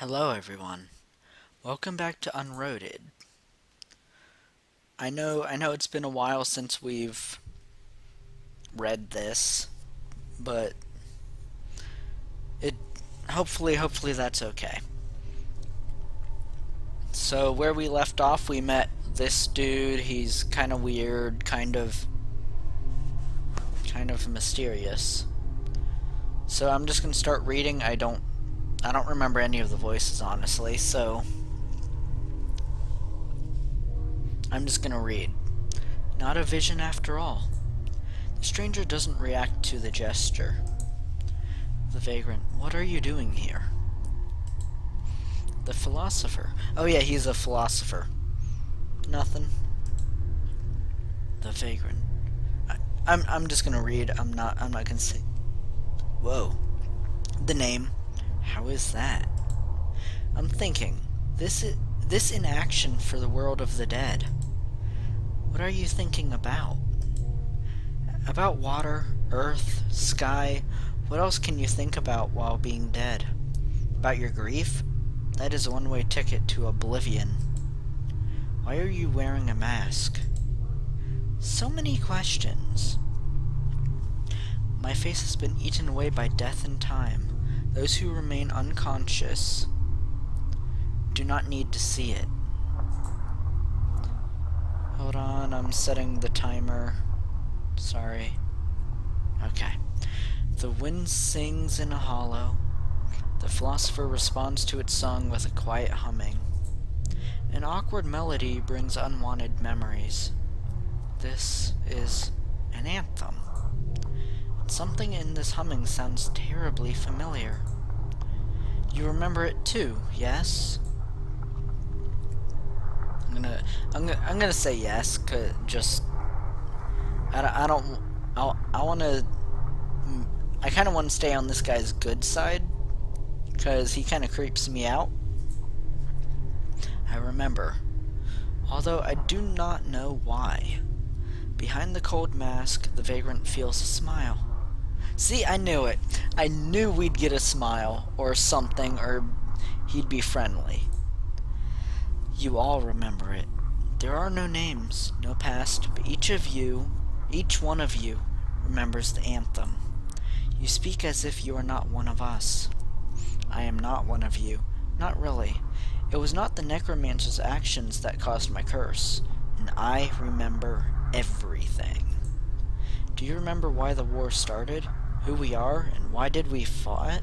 Hello everyone. Welcome back to Unroaded. I know it's been a while since we've read this, but it hopefully that's okay. So where we left off, we met this dude. He's kind of weird, kind of mysterious. So I'm just going to start reading. I don't remember any of the voices honestly, so I'm just going to read. Not a vision after all. The stranger doesn't react to the gesture. The vagrant, what are you doing here? The philosopher. Oh yeah, he's a philosopher. Nothing. The vagrant. I'm just gonna read. I'm not gonna say. Whoa. The name. How is that? I'm thinking. This in action for the world of the dead. What are you thinking about? About water, earth, sky. What else can you think about while being dead? About your grief? That is a one-way ticket to oblivion. Why are you wearing a mask? So many questions. My face has been eaten away by death and time. Those who remain unconscious do not need to see it. Hold on, I'm setting the timer. Sorry. Okay. The wind sings in a hollow. The philosopher responds to its song with a quiet humming. An awkward melody brings unwanted memories. This is an anthem. Something in this humming sounds terribly familiar. You remember it too, yes? I'm gonna say yes, 'cause just I kind of want to stay on this guy's good side, because he kind of creeps me out. I remember, although I do not know why. Behind the cold mask, the vagrant feels a smile. See, I knew it. I knew we'd get a smile, or something, or he'd be friendly. You all remember it. There are no names, no past, but each one of you, remembers the anthem. You speak as if you are not one of us. I am not one of you. Not really. It was not the Necromancer's actions that caused my curse, and I remember everything. Do you remember why the war started? Who we are, and why did we fight?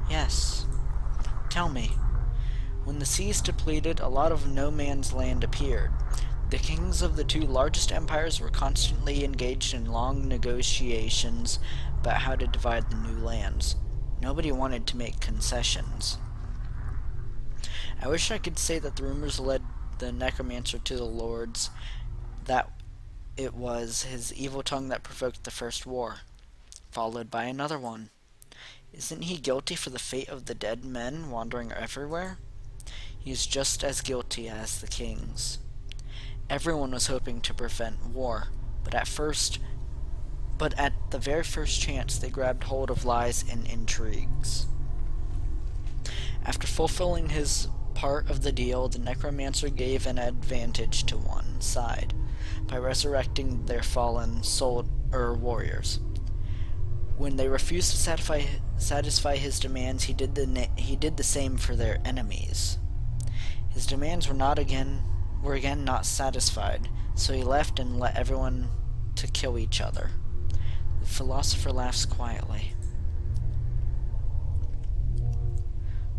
Yes. Tell me. When the seas depleted, a lot of no man's land appeared. The kings of the two largest empires were constantly engaged in long negotiations about how to divide the new lands. Nobody wanted to make concessions. I wish I could say that the rumors led the Necromancer to the lords, that it was his evil tongue that provoked the first war, followed by another one. Isn't he guilty for the fate of the dead men wandering everywhere? He is just as guilty as the kings. Everyone was hoping to prevent war, but at the very first chance they grabbed hold of lies and intrigues. After fulfilling his part of the deal, the Necromancer gave an advantage to one side by resurrecting their fallen warriors. When they refused to satisfy his demands, he did the same for their enemies. His demands were again not satisfied, so he left and let everyone to kill each other. The philosopher laughs quietly.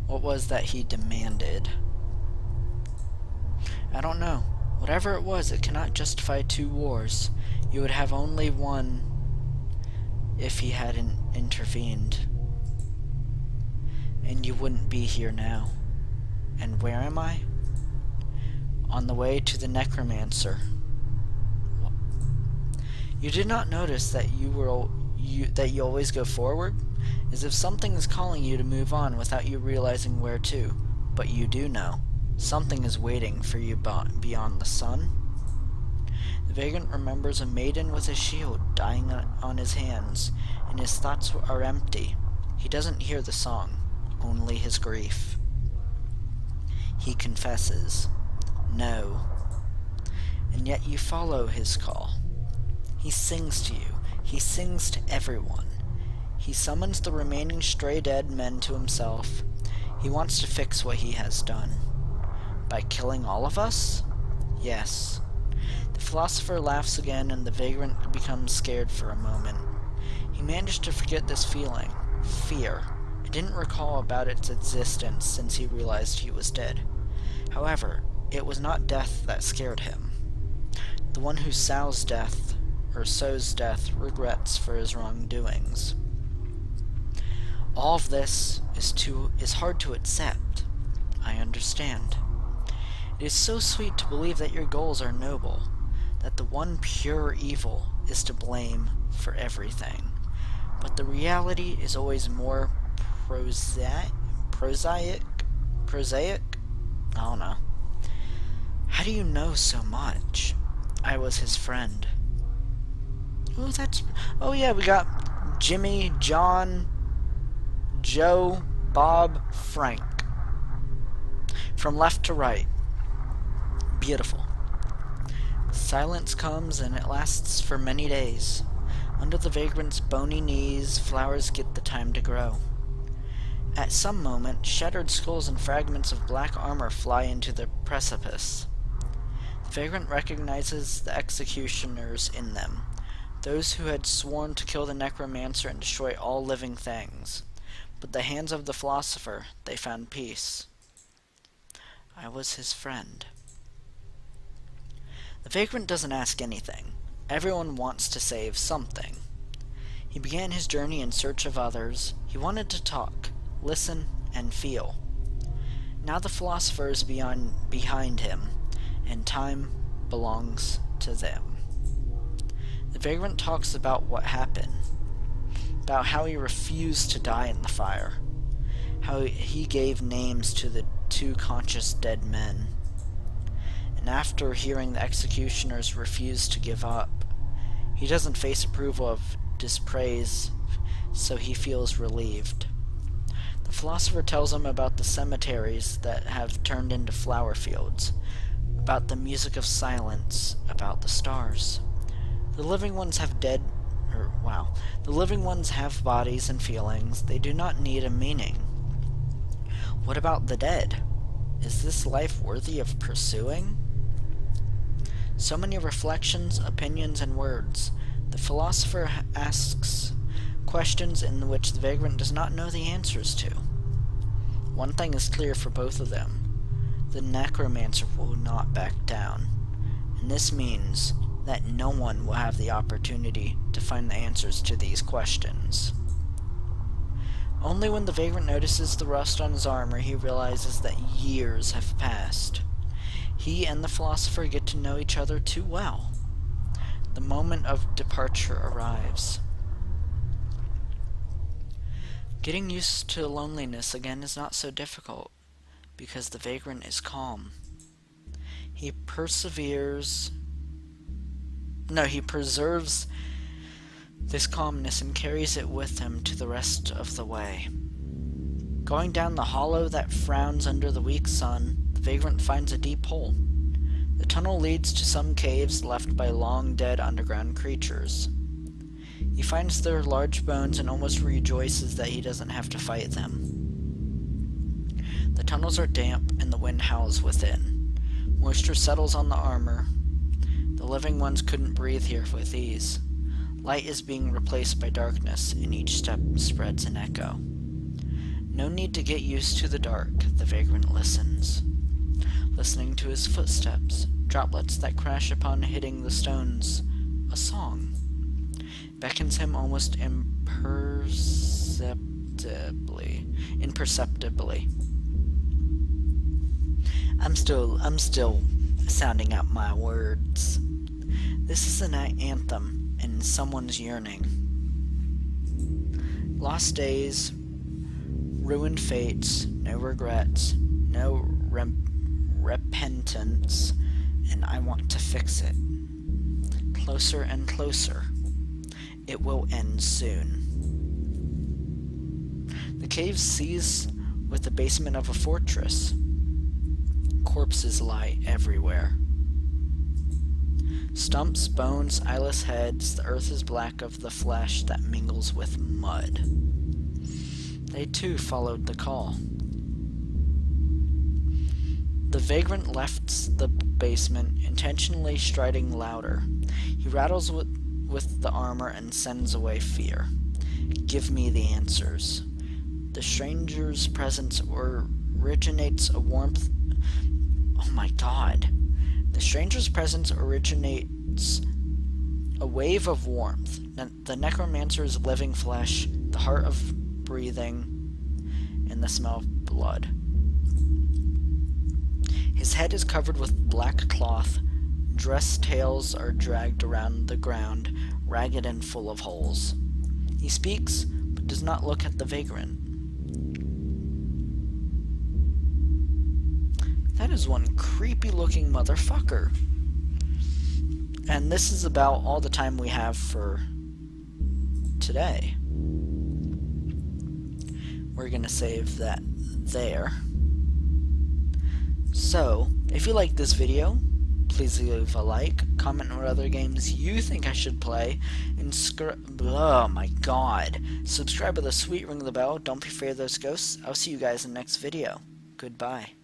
What was that he demanded? I don't know. Whatever it was, it cannot justify two wars. You would have only one if he hadn't intervened. And you wouldn't be here now. And where am I? On the way to the Necromancer. You did not notice that you always go forward? As if something is calling you to move on without you realizing where to. But you do know. Something is waiting for you beyond the sun. The vagrant remembers a maiden with a shield dying on his hands, and his thoughts are empty. He doesn't hear the song. only his grief. He confesses, no, and yet you follow his call. He sings to you. He sings to everyone. He summons the remaining stray dead men to himself. He wants to fix what he has done. By killing all of us? Yes. The philosopher laughs again, and the vagrant becomes scared for a moment. He managed to forget this feeling, fear. He didn't recall about its existence since he realized he was dead. However, it was not death that scared him. The one who sows death regrets for his wrongdoings. All of this is hard to accept. I understand. It is so sweet to believe that your goals are noble, that the one pure evil is to blame for everything. But the reality is always more prosaic? I don't know. How do you know so much? I was his friend. Oh yeah, we got Jimmy, John, Joe, Bob, Frank. From left to right. Beautiful. Silence comes, and it lasts for many days. Under the vagrant's bony knees, flowers get the time to grow. At some moment, shattered skulls and fragments of black armor fly into the precipice. The vagrant recognizes the executioners in them, those who had sworn to kill the Necromancer and destroy all living things. But the hands of the philosopher, they found peace. I was his friend. The vagrant doesn't ask anything. Everyone wants to save something. He began his journey in search of others. He wanted to talk, listen, and feel. Now the philosopher is behind him, and time belongs to them. The vagrant talks about what happened, about how he refused to die in the fire, how he gave names to the 2 conscious dead men. And after hearing the executioners refuse to give up, he doesn't face approval of dispraise, so he feels relieved. The philosopher tells him about the cemeteries that have turned into flower fields, about the music of silence, about the stars. The living ones have The living ones have bodies and feelings. They do not need a meaning. What about the dead? Is this life worthy of pursuing? So many reflections, opinions, and words. The philosopher asks questions in which the vagrant does not know the answers to. One thing is clear for both of them. The Necromancer will not back down. And this means that no one will have the opportunity to find the answers to these questions. Only when the vagrant notices the rust on his armor, he realizes that years have passed. He and the philosopher get to know each other too well. The moment of departure arrives. Getting used to loneliness again is not so difficult, because the vagrant is calm. He preserves this calmness and carries it with him to the rest of the way. Going down the hollow that frowns under the weak sun, the vagrant finds a deep hole. The tunnel leads to some caves left by long-dead underground creatures. He finds their large bones and almost rejoices that he doesn't have to fight them. The tunnels are damp and the wind howls within. Moisture settles on the armor. The living ones couldn't breathe here with ease. Light is being replaced by darkness, and each step spreads an echo. No need to get used to the dark, the vagrant listens. Listening to his footsteps, droplets that crash upon hitting the stones, a song. Beckons him almost imperceptibly. I'm still sounding out my words. This is an anthem in someone's yearning. Lost days, ruined fates, no regrets, no repentance, and I want to fix it. Closer and closer. It will end soon. The cave sees with the basement of a fortress. Corpses lie everywhere. Stumps, bones, eyeless heads, the earth is black of the flesh that mingles with mud. They too followed the call. The vagrant left the basement, intentionally striding louder. He rattles with the armor and sends away fear. Give me the answers. The stranger's presence originates a warmth. Oh my god. The stranger's presence originates a wave of warmth. The necromancer's living flesh, the heart of breathing, and the smell of blood. His head is covered with black cloth. Dress tails are dragged around the ground, ragged and full of holes. He speaks, but does not look at the vagrant. That is one creepy-looking motherfucker. And this is about all the time we have for today. We're gonna save that there. So, if you like this video, please leave a like, comment on what other games you think I should play, and oh my god, subscribe with a sweet ring of the bell. Don't be afraid of those ghosts. I'll see you guys in the next video. Goodbye.